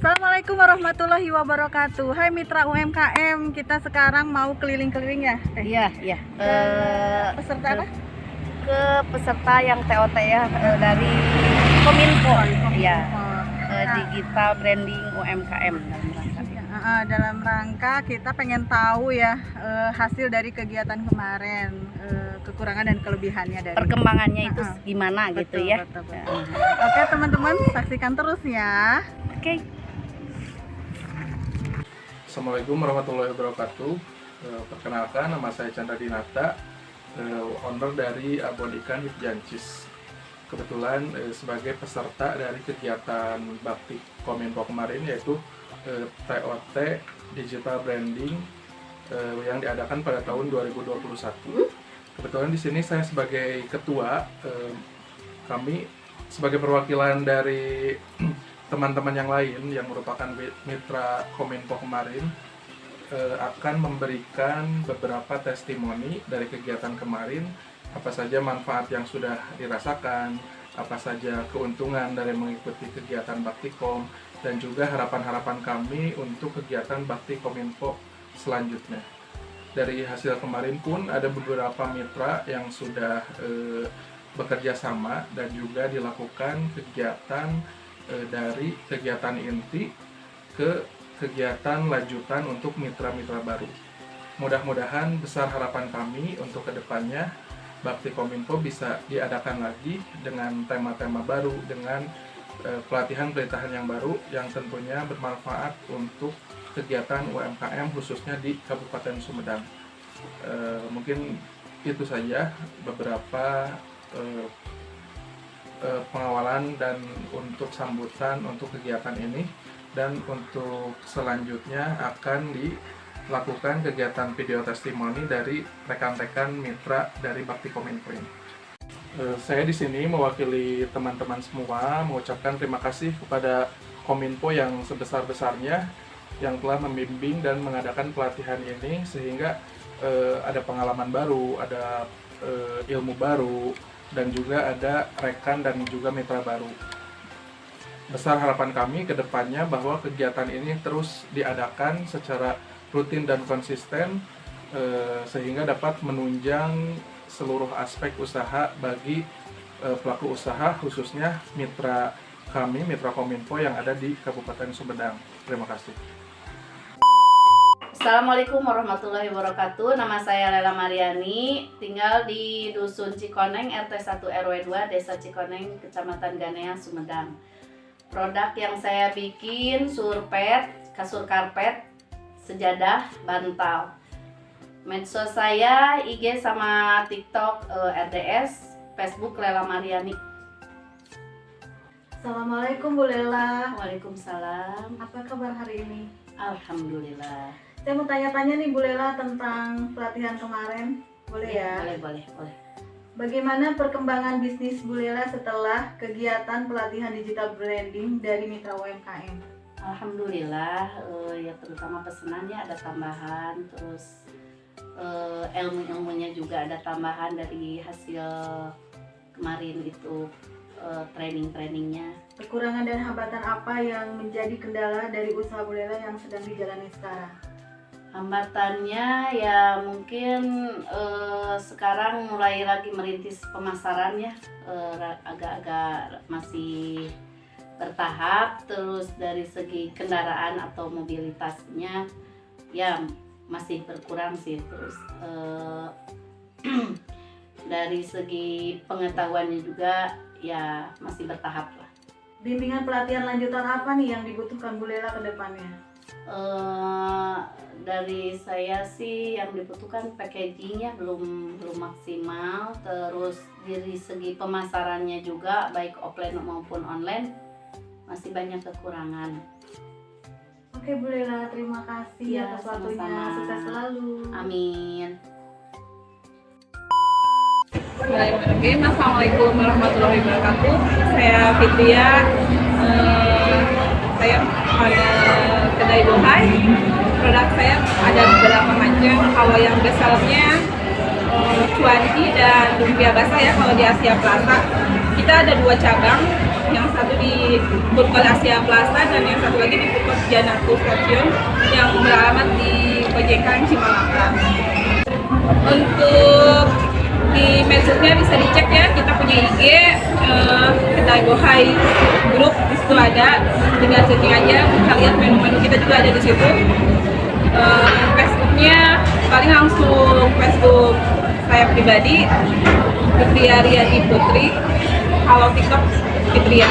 Assalamualaikum warahmatullahi wabarakatuh. Hai mitra UMKM, kita sekarang mau keliling-keliling ya, Teh? Iya. Peserta apa? Ke peserta yang TOT ya, dari Kominfo. Iya. Digital Branding UMKM dalam rangka kita pengen tahu ya hasil dari kegiatan kemarin, kekurangan dan kelebihannya dari perkembangannya itu gimana betul, gitu ya. Betul. Oke teman-teman, saksikan terus ya. Oke. Assalamualaikum warahmatullahi wabarakatuh. Perkenalkan, nama saya Chandra Dinata, owner dari Abon Ikan Hipjancis. Kebetulan sebagai peserta dari kegiatan bakti Kominfo kemarin, yaitu TOT Digital Branding yang diadakan pada tahun 2021. Kebetulan di sini saya sebagai ketua, kami sebagai perwakilan dari teman-teman yang lain yang merupakan mitra Kominfo kemarin akan memberikan beberapa testimoni dari kegiatan kemarin, apa saja manfaat yang sudah dirasakan, apa saja keuntungan dari mengikuti kegiatan Baktikom, dan juga harapan-harapan kami untuk kegiatan Bakti Kominfo selanjutnya. Dari hasil kemarin pun ada beberapa mitra yang sudah bekerja sama dan juga dilakukan kegiatan dari kegiatan inti ke kegiatan lanjutan untuk mitra-mitra baru. Mudah-mudahan besar harapan kami untuk kedepannya Bakti Kominfo bisa diadakan lagi dengan tema-tema baru, dengan pelatihan-pelatihan yang baru yang tentunya bermanfaat untuk kegiatan UMKM khususnya di Kabupaten Sumedang. Mungkin itu saja beberapa pengawalan dan untuk sambutan untuk kegiatan ini, dan untuk selanjutnya akan dilakukan kegiatan video testimoni dari rekan-rekan mitra dari Bakti Kominfo ini. Saya di sini mewakili teman-teman semua mengucapkan terima kasih kepada Kominfo yang sebesar-besarnya yang telah membimbing dan mengadakan pelatihan ini, sehingga ada pengalaman baru, ada ilmu baru, dan juga ada rekan dan juga mitra baru. Besar harapan kami ke depannya bahwa kegiatan ini terus diadakan secara rutin dan konsisten, sehingga dapat menunjang seluruh aspek usaha bagi pelaku usaha, khususnya mitra kami, mitra Kominfo yang ada di Kabupaten Sumedang. Terima kasih. Assalamualaikum warahmatullahi wabarakatuh. Nama saya Lela Mariani, tinggal di Dusun Cikoneng, RT 1 RW 2, Desa Cikoneng, Kecamatan Ganea, Sumedang. Produk yang saya bikin surpet, kasur karpet, sejadah, bantal. Medsos saya IG sama TikTok RDS, Facebook Lela Mariani. Assalamualaikum Bu Lela. Waalaikumsalam. Apa kabar hari ini? Alhamdulillah. Saya mau tanya-tanya nih Bu Lela tentang pelatihan kemarin. Boleh ya? Boleh. Bagaimana perkembangan bisnis Bu Lela setelah kegiatan pelatihan digital branding dari mitra UMKM? Alhamdulillah, ya terutama pesanannya ada tambahan, terus ilmu-ilmunya juga ada tambahan dari hasil kemarin itu, training-trainingnya. Kekurangan dan hambatan apa yang menjadi kendala dari usaha Bu Lela yang sedang dijalani sekarang? Hambatannya ya mungkin sekarang mulai lagi merintis pemasaran ya, agak-agak masih bertahap. Terus dari segi kendaraan atau mobilitasnya ya masih berkurang sih. Terus dari segi pengetahuannya juga ya masih bertahap lah. Bimbingan pelatihan lanjutan apa nih yang dibutuhkan Bu Lela ke depannya? Dari saya sih yang dibutuhkan packagingnya belum maksimal. Terus dari segi pemasarannya juga baik offline maupun online masih banyak kekurangan. Oke Bu Lela, terima kasih Ya, atas waktunya. sama-sama. Sukses selalu. Amin. Assalamualaikum warahmatullahi wabarakatuh. Saya Fitria. Saya ada kedai bohai. Produk saya ada beberapa macam. Kalau yang besarnya cuanki dan lumpia basah ya, kalau di Asia Plaza. Kita ada 2 cabang. Yang satu di Food Court Asia Plaza dan yang satu lagi di Food Court Janatu Station yang beralamat di Pejekan Cimalaka. Untuk di medsosnya bisa dicek ya, kita punya IG Kedai Bohai Group, di situ ada, tinggal setting aja, bisa lihat menu-menu kita juga ada di situ. Facebooknya paling langsung Facebook saya pribadi, Fitria Riyadi Putri. Kalau TikTok Fitria.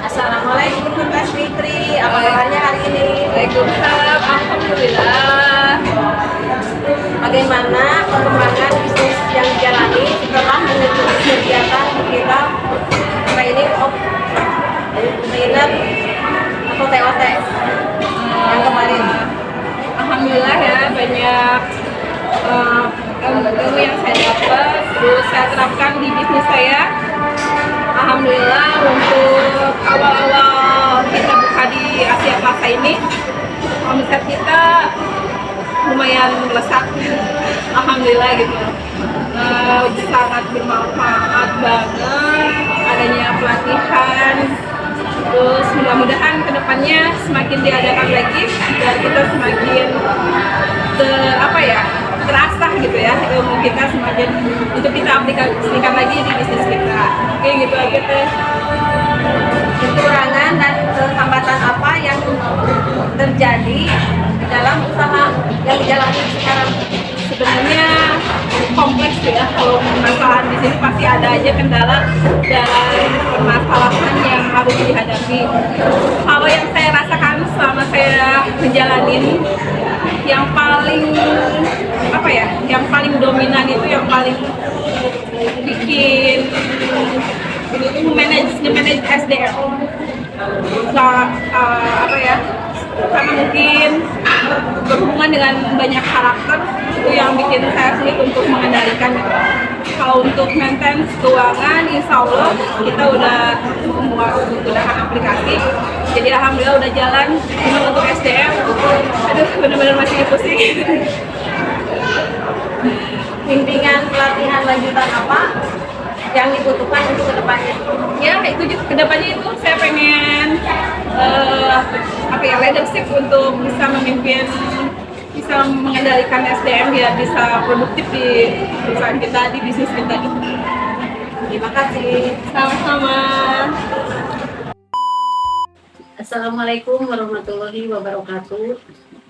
Assalamualaikum Mas Fitri, apa kabarnya hari ini? Waalaikumsalam, alhamdulillah. Bagaimana perkembangan bisnis yang dijalani setelah mengikuti kegiatan kita training of trainer atau TOT yang kemarin? Alhamdulillah ya, banyak ilmu yang saya dapat, terus saya terapkan di bisnis saya. Alhamdulillah untuk awal-awal kita buka di Asia Plaza ini, omset kita lumayan melesat. Alhamdulillah gitu. Sangat bermanfaat banget adanya pelatihan. Terus mudah-mudahan kedepannya semakin diadakan lagi dan kita semakin terasa gitu ya, ilmu kita semakin untuk kita aplikasikan lagi di bisnis kita. Oke, gitu aja teh. Kekurangan dan hambatan apa yang terjadi dalam usaha yang dijalani sekarang? Sebenarnya kompleks ya, kalau permasalahan di sini pasti ada aja kendala dan permasalahan yang harus dihadapi. Kalau yang saya rasakan selama saya menjalani, yang paling dominan itu, yang paling bikin itu manage SDM. Karena mungkin berhubungan dengan banyak karakter, itu yang bikin saya sulit untuk mengendalikan. Kalau untuk maintenance keuangan, insya Allah kita udah menggunakan aplikasi, jadi alhamdulillah udah jalan. Cuma untuk SDM, aduh benar-benar masih pusing. Bimbingan pelatihan lanjutan apa yang dibutuhkan untuk kedepannya? Ya itu kedepannya itu saya pengen leadership untuk bisa memimpin, bisa mengendalikan SDM biar bisa produktif di perusahaan kita, di bisnis kita. Terima kasih. Sama-sama. Assalamualaikum warahmatullahi wabarakatuh.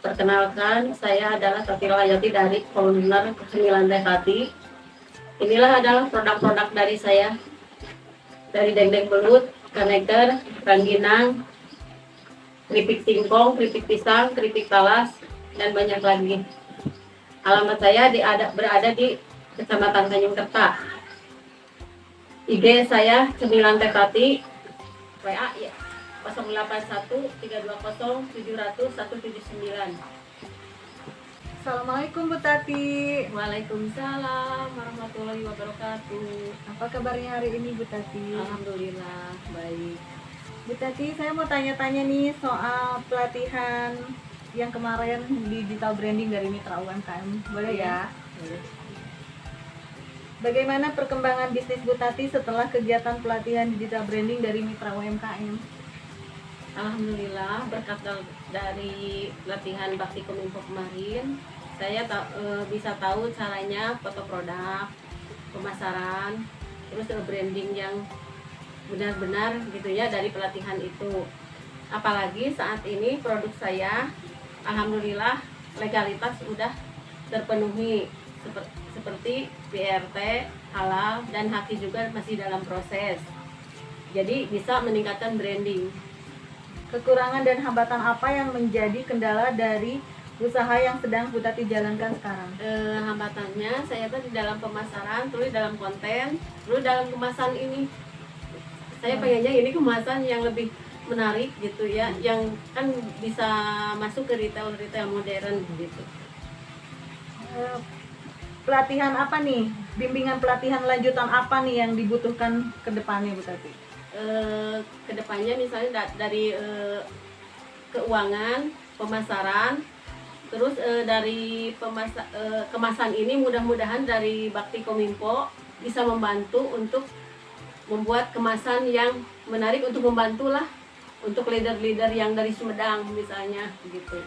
Perkenalkan, saya adalah Tati Rohayati dari founder Cemilan Teh Tati. Inilah adalah produk-produk dari saya, dari dendeng belut, kanekter, rangginang, keripik singkong, keripik pisang, keripik talas, dan banyak lagi. Alamat saya berada di Kecamatan Tanjung Kerta. IG saya Cemilan Teh Tati, WA ya 081 320 700 179. Assalamualaikum Bu Tati. Waalaikumsalam warahmatullahi wabarakatuh. Apa kabarnya hari ini Bu Tati? Alhamdulillah baik. Bu Tati, saya mau tanya-tanya nih soal pelatihan yang kemarin digital branding dari Mitra UMKM. Boleh ya? Boleh. Bagaimana perkembangan bisnis Bu Tati setelah kegiatan pelatihan digital branding dari Mitra UMKM? Alhamdulillah berkat dari latihan Bakti Kominfo kemarin, saya bisa tahu caranya foto produk, pemasaran, terus branding yang benar-benar gitu ya dari pelatihan itu. Apalagi saat ini produk saya alhamdulillah legalitas sudah terpenuhi seperti BRT, halal, dan HAKI juga masih dalam proses. Jadi bisa meningkatkan branding. Kekurangan dan hambatan apa yang menjadi kendala dari usaha yang sedang Bu Tati jalankan sekarang? Hambatannya saya tuh di dalam pemasaran, terus dalam konten, terus dalam kemasan ini. Saya pengennya ini kemasan yang lebih menarik gitu ya, yang kan bisa masuk ke retail modern gitu. Pelatihan apa nih? Bimbingan pelatihan lanjutan apa nih yang dibutuhkan ke depannya Bu Tati? Kedepannya misalnya dari keuangan, pemasaran, terus dari kemasan ini mudah-mudahan dari Bakti Kominfo bisa membantu untuk membuat kemasan yang menarik untuk membantulah untuk leader-leader yang dari Sumedang misalnya gitu.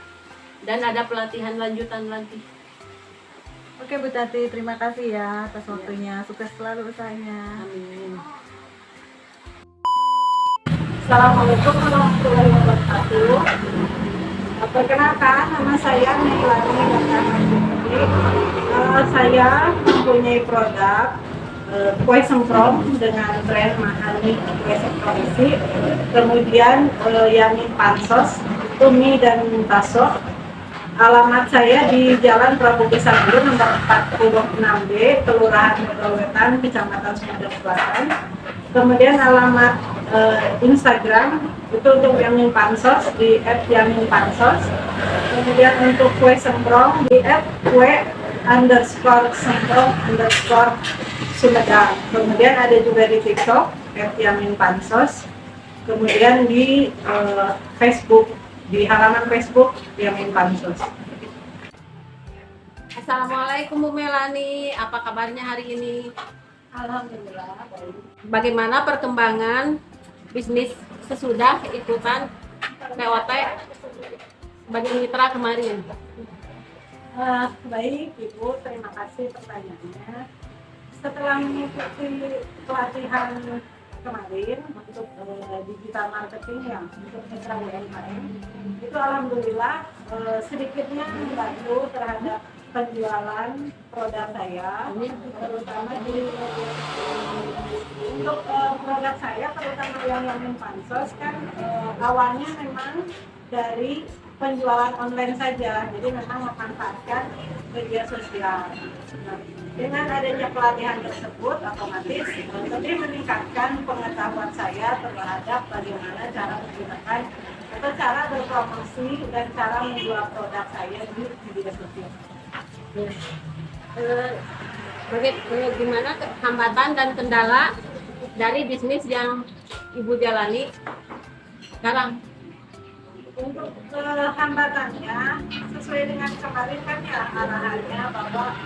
Dan ada pelatihan lanjutan nanti. Oke Bu Tati, terima kasih ya atas waktunya. Sukses selalu usahanya. Amin. Assalamualaikum warahmatullahi wabarakatuh. Perkenalkan, nama saya Melani Gandharma. Saya mempunyai produk kue semprong dengan brand Mahani kue semprong isi, kemudian Yamin Pansos, Tumi dan Taso. Alamat saya di Jalan Prabu Kesanggur nomor 46B, Kelurahan Megawetan, Kecamatan Sumedang Selatan. Kemudian alamat Instagram itu untuk Yamin Pansos di @yaminpansos. Kemudian untuk kue semprong di @kue_semprong_Sumedang. Kemudian ada juga di TikTok @yaminpansos. Kemudian di Facebook, di halaman Facebook Yamin Pansos. Assalamualaikum Bu Melani, apa kabarnya hari ini? Alhamdulillah baik. Bagaimana perkembangan bisnis sesudah ikutan POT sebagai mitra kemarin? Baik Ibu, terima kasih pertanyaannya. Setelah mengikuti pelatihan kemarin untuk digital marketing yang untuk mitra UMKM, itu alhamdulillah sedikitnya membantu terhadap penjualan produk saya, terutama di untuk produk saya, terutama yang Yamin Pansos kan awalnya memang dari penjualan online saja, jadi memang memanfaatkan media sosial. Nah, dengan adanya pelatihan tersebut otomatis lebih meningkatkan pengetahuan saya terhadap bagaimana cara menggunakan atau cara berpromosi dan cara menjual produk saya di media sosial. Bagaimana hambatan dan kendala dari bisnis yang Ibu jalani sekarang? Untuk hambatannya sesuai dengan kemarin kan ya arahannya bahwa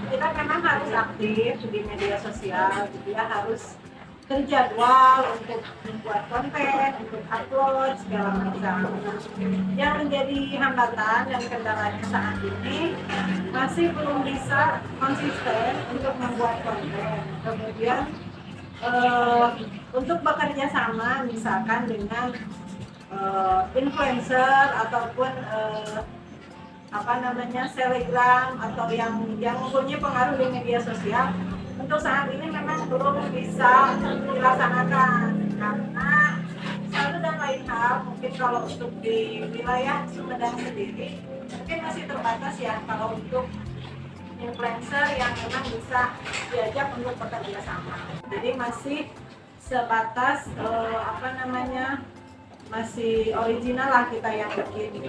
kita memang harus aktif di media sosial, dia harus terjadwal untuk membuat konten, untuk upload segala macam. Yang menjadi hambatan dan kendalanya saat ini masih belum bisa konsisten untuk membuat konten. Kemudian untuk bekerja sama misalkan dengan influencer ataupun selebgram atau yang mempunyai pengaruh di media sosial, untuk saat ini memang belum bisa dilaksanakan karena satu dan lain hal, mungkin kalau untuk di wilayah Sumedang sendiri mungkin masih terbatas ya kalau untuk influencer yang memang bisa diajak untuk bekerja sama. Jadi masih sebatas masih original lah kita yang bikin.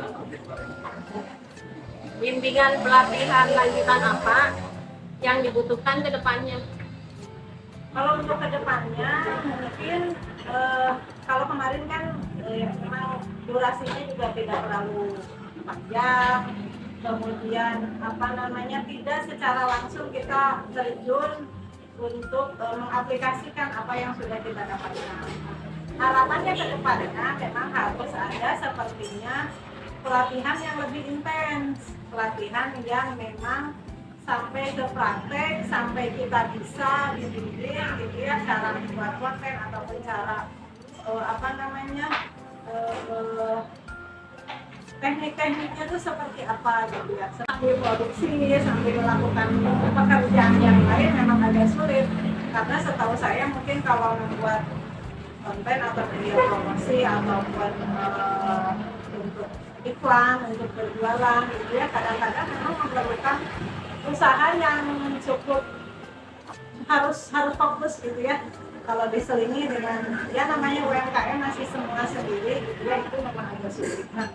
Bimbingan pelatihan lanjutan apa yang dibutuhkan ke depannya? Kalau untuk ke depannya mungkin kalau kemarin kan memang durasinya juga tidak terlalu panjang. Kemudian tidak secara langsung kita terjun untuk mengaplikasikan apa yang sudah kita dapatkan. Harapannya ke depannya memang harus ada sepertinya pelatihan yang lebih intens, pelatihan yang memang sampai ke praktek, sampai kita bisa dibimbing gitu ya, cara membuat konten ataupun cara teknik-tekniknya itu seperti apa gitu ya. Sambil produksi, sambil melakukan pekerjaan yang lain memang agak sulit, karena setahu saya mungkin kalau membuat konten atau video promosi ataupun untuk iklan, untuk berjualan gitu ya, kadang-kadang memang memerlukan usaha yang cukup harus fokus gitu ya. Kalau diselingi dengan ya namanya UMKM masih semua sendiri gitu ya, itu memang agak sulit. Nah,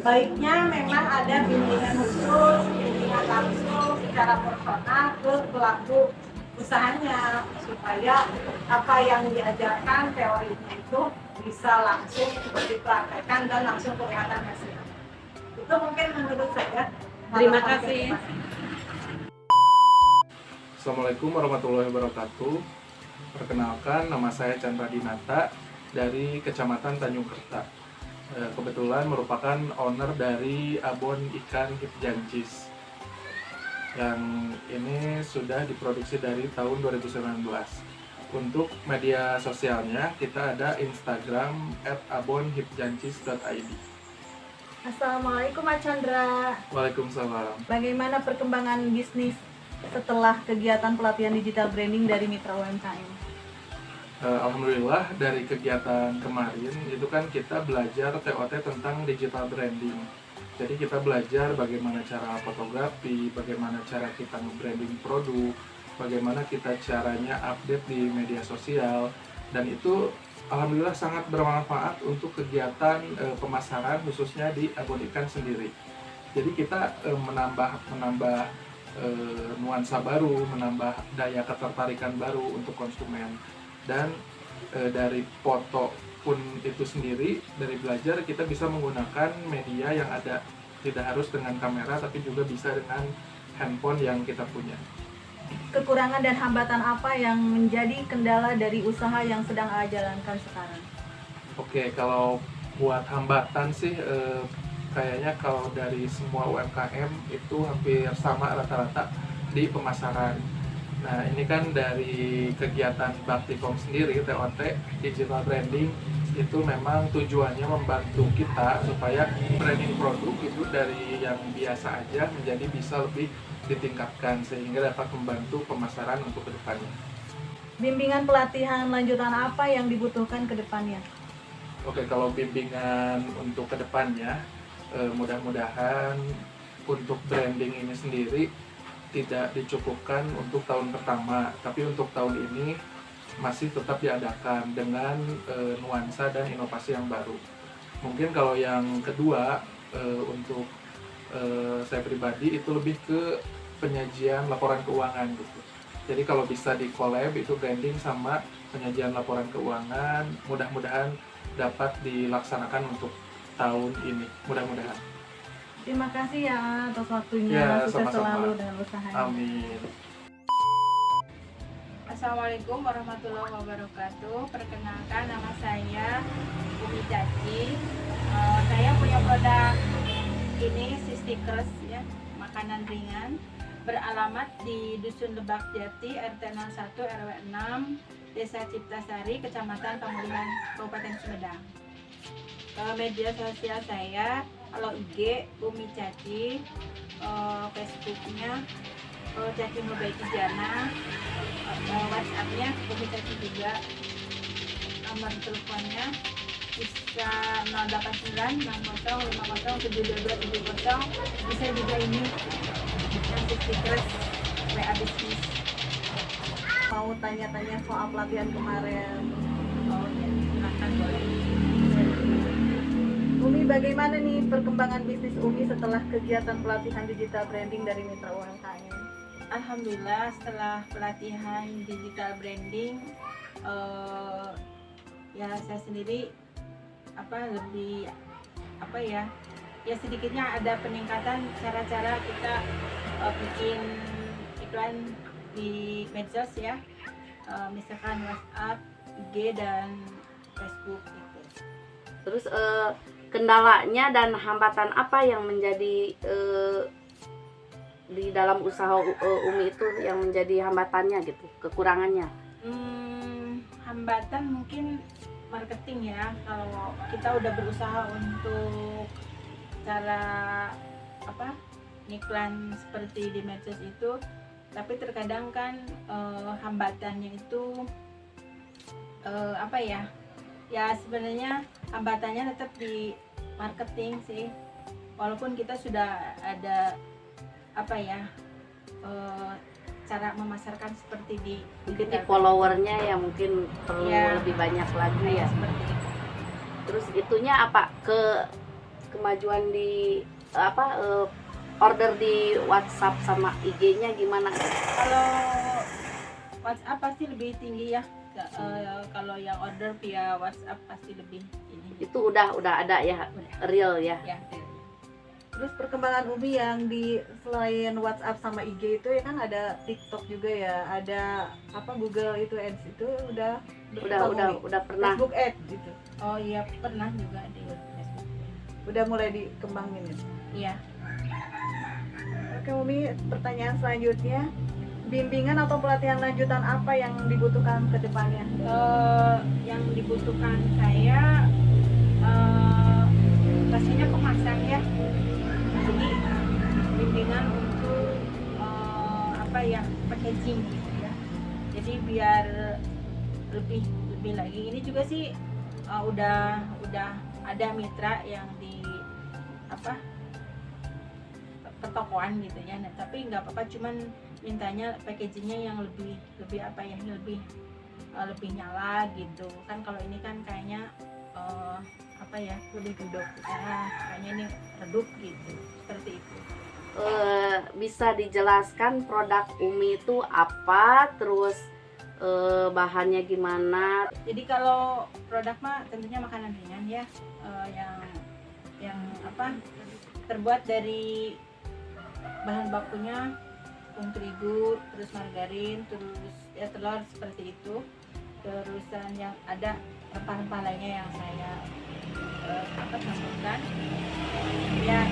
baiknya memang ada bimbingan khusus, bimbingan langsung secara personal ke pelaku usahanya, supaya apa yang diajarkan teorinya itu bisa langsung dipraktekkan dan langsung kelihatan hasilnya. Itu mungkin menurut saya. Terima kasih. Assalamualaikum warahmatullahi wabarakatuh. Perkenalkan, nama saya Chandra Dinata dari Kecamatan Tanjung Kerta. Kebetulan merupakan owner dari Abon Ikan Hipjancis yang ini sudah diproduksi dari tahun 2019. Untuk media sosialnya kita ada Instagram @abonhipjancis.id. Assalamualaikum Mas Chandra. Waalaikumsalam. Bagaimana perkembangan bisnis setelah kegiatan pelatihan digital branding dari Mitra UMKM? Alhamdulillah dari kegiatan kemarin itu kan kita belajar TOT tentang digital branding. Jadi kita belajar bagaimana cara fotografi, bagaimana cara kita nge-branding produk, bagaimana kita caranya update di media sosial, dan itu alhamdulillah sangat bermanfaat untuk kegiatan pemasaran khususnya di Abon Ikan sendiri. Jadi kita menambah nuansa baru, menambah daya ketertarikan baru untuk konsumen. Dan dari foto pun itu sendiri, dari belajar kita bisa menggunakan media yang ada, tidak harus dengan kamera tapi juga bisa dengan handphone yang kita punya. Kekurangan dan hambatan apa yang menjadi kendala dari usaha yang sedang Aa jalankan sekarang? Oke, kalau buat hambatan sih kayaknya kalau dari semua UMKM itu hampir sama rata-rata di pemasaran. Nah, ini kan dari kegiatan Baktikom sendiri, TOT, Digital Branding, itu memang tujuannya membantu kita supaya branding produk itu dari yang biasa aja menjadi bisa lebih ditingkatkan sehingga dapat membantu pemasaran untuk kedepannya. Bimbingan pelatihan lanjutan apa yang dibutuhkan ke depannya? Oke, kalau bimbingan untuk kedepannya, mudah-mudahan untuk branding ini sendiri tidak dicukupkan untuk tahun pertama, tapi untuk tahun ini masih tetap diadakan dengan nuansa dan inovasi yang baru. Mungkin kalau yang kedua untuk saya pribadi itu lebih ke penyajian laporan keuangan gitu. Jadi kalau bisa di collab itu branding sama penyajian laporan keuangan, mudah-mudahan dapat dilaksanakan untuk tahun ini, mudah-mudahan. Terima kasih ya atas waktunya. Ya, Sukses sama-sama. selalu dengan usahanya. Amin. Assalamualaikum warahmatullahi wabarakatuh. Perkenalkan, nama saya Umi Caci. Saya punya produk ini stickers ya, makanan ringan, beralamat di Dusun Lebak Jati, RT 01 RW 6, Desa Ciptasari, Kecamatan Pamulihan, Kabupaten Sumedang. Media sosial saya, kalau IG Umi Caci, Facebooknya Caci Nubaiti Jana, WhatsAppnya Umi Caci juga. Nomor teleponnya bisa 089 60 50 72270. Bisa juga ini yang stickers WA bisnis. Mau tanya-tanya soal pelatihan kemarin. Oh ya, silakan boleh. Umi, bagaimana nih perkembangan bisnis Umi setelah kegiatan pelatihan digital branding dari Mitra UMKM? Alhamdulillah setelah pelatihan digital branding, ya saya sendiri ya sedikitnya ada peningkatan cara-cara kita bikin iklan di medsos ya, misalkan WhatsApp, IG dan Facebook gitu. Terus kendalanya dan hambatan apa yang menjadi di dalam usaha Umi itu yang menjadi hambatannya gitu, kekurangannya? Hambatan mungkin marketing ya. Kalau kita udah berusaha untuk cara iklan seperti di medsos itu, tapi terkadang kan hambatannya itu ya sebenarnya hambatannya tetap di marketing sih, walaupun kita sudah ada cara memasarkan seperti di Mungkin di followernya ya mungkin perlu lebih banyak lagi ya. seperti itu. Terus itunya apa, kemajuan di order di WhatsApp sama IG-nya gimana? Kalau WhatsApp pasti lebih tinggi ya. Kalau yang order via WhatsApp pasti lebih ini. Itu udah ada ya, Udah. real ya. Ya. Terus perkembangan Umi yang di selain WhatsApp sama IG itu ya kan ada TikTok juga ya, ada apa Google itu Ads itu udah berkembang, Umi? Udah pernah. Facebook Ads gitu. Oh iya, pernah juga di Facebook. Udah mulai dikembangin gitu. Iya. Oke Umi, pertanyaan selanjutnya, bimbingan atau pelatihan lanjutan apa yang dibutuhkan ke depannya? Yang dibutuhkan saya pastinya kemasan ya. Jadi bimbingan untuk packaging gitu ya. Jadi biar lebih lagi. Ini juga sih udah ada mitra yang di pertokoan gitu ya. Nah, tapi nggak apa-apa, cuman mintanya packagingnya yang lebih nyala gitu kan. Kalau ini kan kayaknya lebih redup, kayaknya ini redup gitu, seperti itu. Bisa dijelaskan produk Umi itu apa, terus bahannya gimana? Jadi kalau produk mah tentunya makanan ringan ya, yang terbuat dari bahan bakunya tepung terigu, terus margarin, terus ya telur seperti itu. Terusan yang ada rempah-rempah lainnya yang saya tambahkan. Ya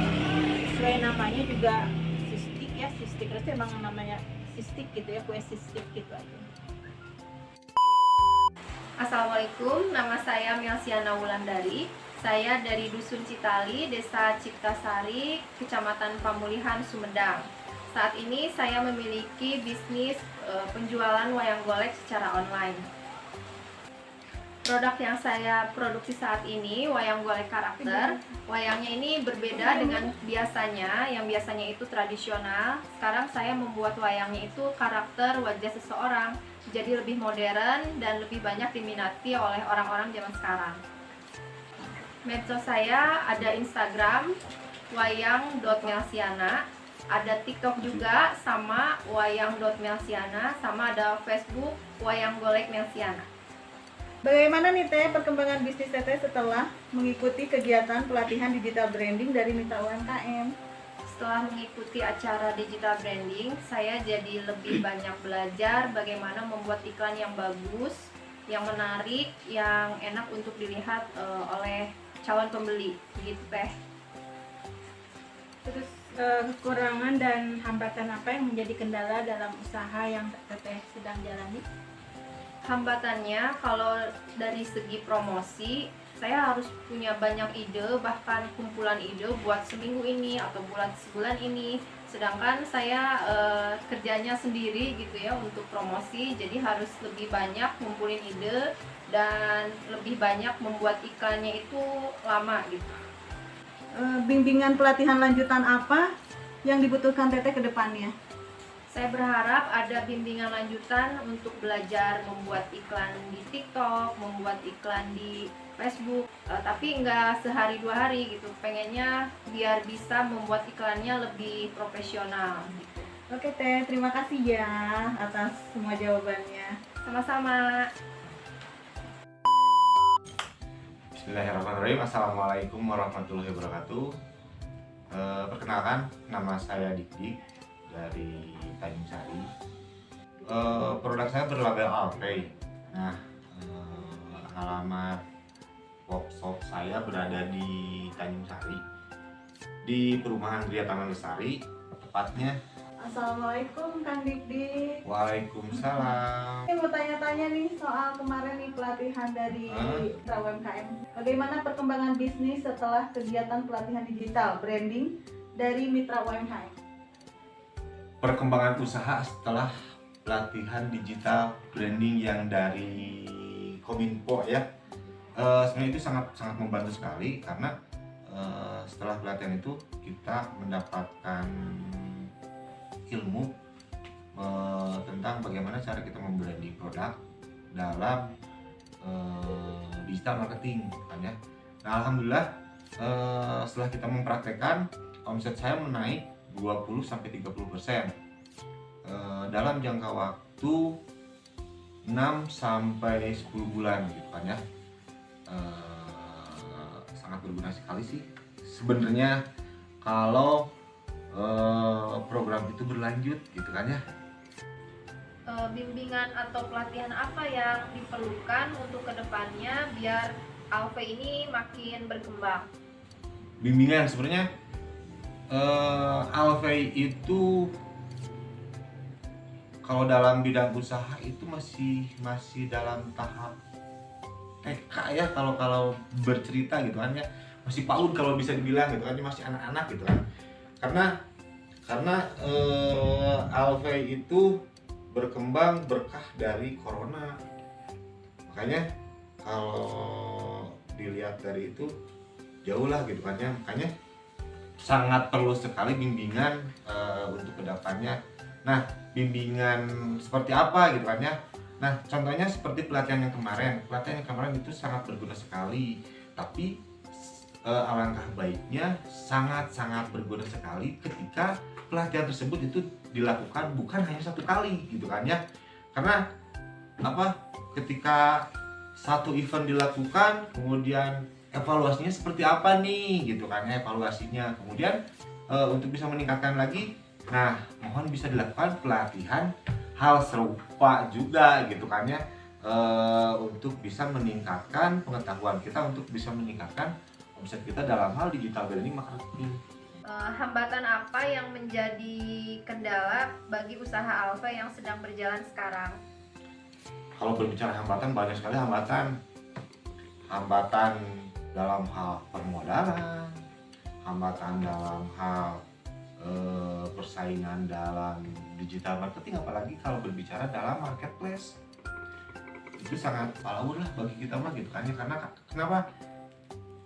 sesuai namanya juga sistik ya, sistik terus emang namanya sistik gitu ya, kue sistik gitu aja. Assalamualaikum, nama saya Melsiana Wulandari. Saya dari Dusun Citali, Desa Ciptasari, Kecamatan Pamulihan, Sumedang. Saat ini saya memiliki bisnis penjualan wayang golek secara online. Produk yang saya produksi saat ini wayang golek karakter. Wayangnya ini berbeda dengan biasanya, yang biasanya itu tradisional. Sekarang saya membuat wayangnya itu karakter wajah seseorang, jadi lebih modern dan lebih banyak diminati oleh orang-orang zaman sekarang. Medsos saya ada Instagram wayang.melsiana, ada TikTok juga sama wayang.melsiana, sama ada Facebook wayang golek Melsiana. Bagaimana nih Teh perkembangan bisnis Teteh setelah mengikuti kegiatan pelatihan digital branding dari Mitra UMKM? Setelah mengikuti acara digital branding, saya jadi lebih banyak belajar bagaimana membuat iklan yang bagus, yang menarik, yang enak untuk dilihat oleh calon pembeli, gitu Teh. Terus kekurangan dan hambatan apa yang menjadi kendala dalam usaha yang Teteh sedang jalani? Hambatannya kalau dari segi promosi, saya harus punya banyak ide, bahkan kumpulan ide buat seminggu ini atau sebulan ini. Sedangkan saya kerjanya sendiri gitu ya untuk promosi, jadi harus lebih banyak ngumpulin ide dan lebih banyak membuat iklannya itu lama gitu. Bimbingan pelatihan lanjutan apa yang dibutuhkan Teteh ke depannya? Saya berharap ada bimbingan lanjutan untuk belajar membuat iklan di TikTok, membuat iklan di Facebook, tapi nggak sehari dua hari gitu. Pengennya biar bisa membuat iklannya lebih profesional gitu. Oke Teh, terima kasih ya atas semua jawabannya. Sama-sama. Bismillahirrahmanirrahim. Assalamualaikum warahmatullahi wabarakatuh. Perkenalkan, nama saya Dik dari Tanjung Sari. Produk saya berlabel Alpay. Nah, alamat workshop saya berada di Tanjung Sari, di Perumahan Gria Taman Lestari, tepatnya. Assalamualaikum Kang Dik. Waalaikumsalam. Saya mau tanya-tanya nih soal kemarin nih pelatihan dari Mitra UMKM. Bagaimana perkembangan bisnis setelah kegiatan pelatihan digital branding dari Mitra UMKM? Perkembangan usaha setelah pelatihan digital branding yang dari Kominfo ya, sebenarnya itu sangat membantu sekali karena setelah pelatihan itu kita mendapatkan ilmu tentang bagaimana cara kita membranding produk dalam digital marketing kan ya. Nah, alhamdulillah setelah kita mempraktekkan, omset saya menaik 20-30% dalam jangka waktu 6-10 bulan gitu kan ya. Sangat berguna sekali sih sebenarnya kalau program itu berlanjut gitu kan ya. Bimbingan atau pelatihan apa yang diperlukan untuk kedepannya biar Alve ini makin berkembang? Bimbingan sebenarnya Alve itu kalau dalam bidang usaha itu masih dalam tahap TK ya, kalau bercerita gitu kan ya, masih PAUD kalau bisa dibilang gitu kan, masih anak-anak gitu kan. Karena Alve itu berkembang berkah dari corona, makanya kalau dilihat dari itu jauh lah gitu kan ya, makanya sangat perlu sekali bimbingan untuk kedepannya. Nah, bimbingan seperti apa gitu kan ya. Nah, contohnya seperti pelatihan yang kemarin itu sangat berguna sekali, tapi alangkah baiknya sangat berguna sekali ketika pelatihan tersebut itu dilakukan bukan hanya satu kali gitu kan ya. Karena apa, ketika satu event dilakukan kemudian evaluasinya seperti apa nih gitu kan ya, evaluasinya kemudian untuk bisa meningkatkan lagi, nah mohon bisa dilakukan pelatihan hal serupa juga gitu kan ya, untuk bisa meningkatkan pengetahuan kita, untuk bisa meningkatkan omset kita dalam hal digital branding marketing. Hambatan apa yang menjadi kendala bagi usaha Alve yang sedang berjalan sekarang? Kalau berbicara hambatan, banyak sekali hambatan dalam hal permodalan, hambatan dalam hal persaingan dalam digital marketing, apalagi kalau berbicara dalam marketplace. Itu sangat palawur lah bagi kita mah gitu kan ya. Karena kenapa?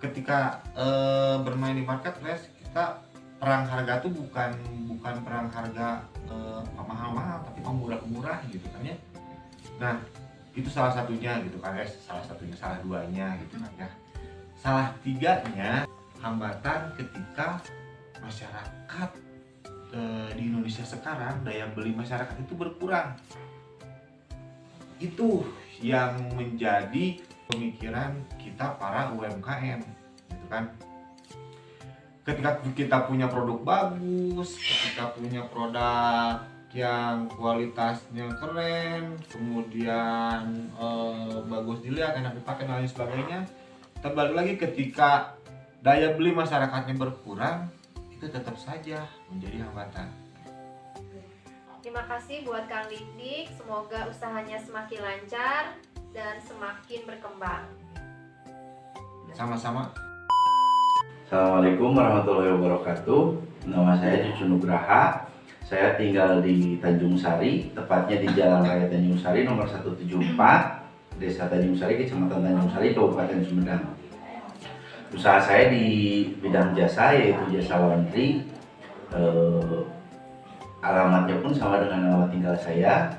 Ketika bermain di marketplace, kita perang harga tuh bukan perang harga mahal-mahal, tapi murah-murah gitu kan ya. Nah, itu salah satunya gitu kan ya, salah duanya gitu kan ya. Salah tiganya, hambatan ketika masyarakat di Indonesia sekarang, daya beli masyarakat itu berkurang. Itu yang menjadi pemikiran kita para UMKM gitu kan. Ketika kita punya produk bagus, ketika punya produk yang kualitasnya keren, kemudian bagus dilihat, enak dipakai dan lain sebagainya, terbalik lagi ketika daya beli masyarakatnya berkurang, itu tetap saja menjadi hambatan. Terima kasih buat Kang Dik, semoga usahanya semakin lancar dan semakin berkembang. Sama-sama. Assalamualaikum warahmatullahi wabarakatuh. Nama saya Cucu Nugraha. Saya tinggal di Tanjung Sari, tepatnya di Jalan Raya Tanjung Sari nomor 174, Desa Tanjung Sari, Kecamatan Tanjung Sari, Kabupaten Sumedang. Usaha saya di bidang jasa, yaitu jasa laundry. Alamatnya pun sama dengan alamat tinggal saya.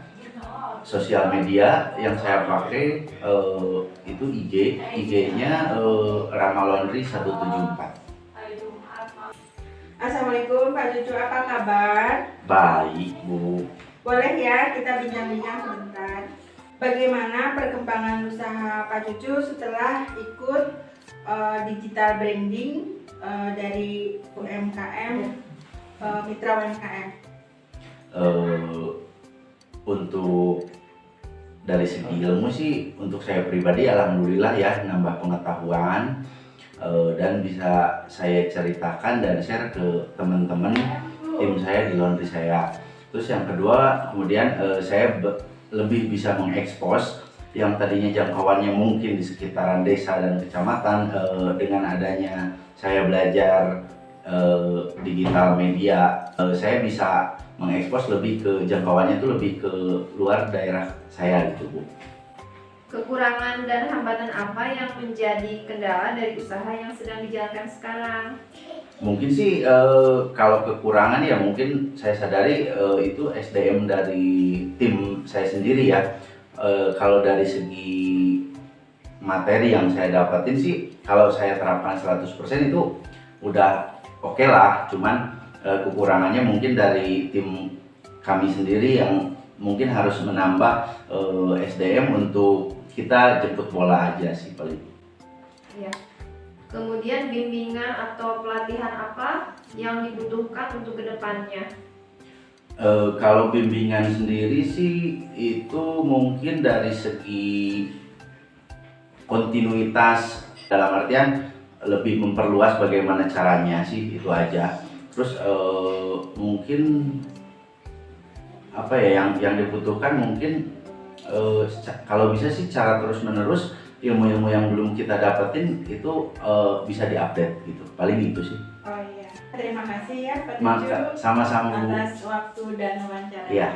Sosial media yang saya pakai itu IG-nya Rama Laundry 174. Assalamualaikum Pak Cucu, apa kabar? Baik, Bu. Boleh ya kita bincang-bincang sebentar. Bagaimana perkembangan usaha Pak Cucu setelah ikut digital branding dari UMKM, Mitra UMKM? Untuk dari segi ilmu sih, untuk saya pribadi alhamdulillah ya, nambah pengetahuan dan bisa saya ceritakan dan share ke teman-teman tim saya di laundry saya. Terus yang kedua, kemudian saya lebih bisa mengekspos yang tadinya jangkauannya mungkin di sekitaran desa dan kecamatan. Dengan adanya saya belajar digital media, saya bisa mengekspos lebih ke jangkauannya itu lebih ke luar daerah saya gitu, Bu. Kekurangan dan hambatan apa yang menjadi kendala dari usaha yang sedang dijalankan sekarang? Mungkin sih kalau kekurangan ya mungkin saya sadari itu SDM dari tim saya sendiri ya. Kalau dari segi materi yang saya dapatin sih, kalau saya terapkan 100% itu udah oke lah. Cuman kekurangannya mungkin dari tim kami sendiri yang mungkin harus menambah SDM untuk kita jemput bola aja sih paling. Ya. Kemudian bimbingan atau pelatihan apa yang dibutuhkan untuk kedepannya? Kalau bimbingan sendiri sih itu mungkin dari segi kontinuitas, dalam artian lebih memperluas bagaimana caranya sih, itu aja. Terus mungkin apa ya yang dibutuhkan mungkin kalau bisa sih cara terus menerus ilmu-ilmu yang belum kita dapetin itu bisa diupdate gitu, paling itu sih. Oh iya, terima kasih ya Pak Maka Cucu sama-sama Bu. atas waktu dan wawancara. Iya.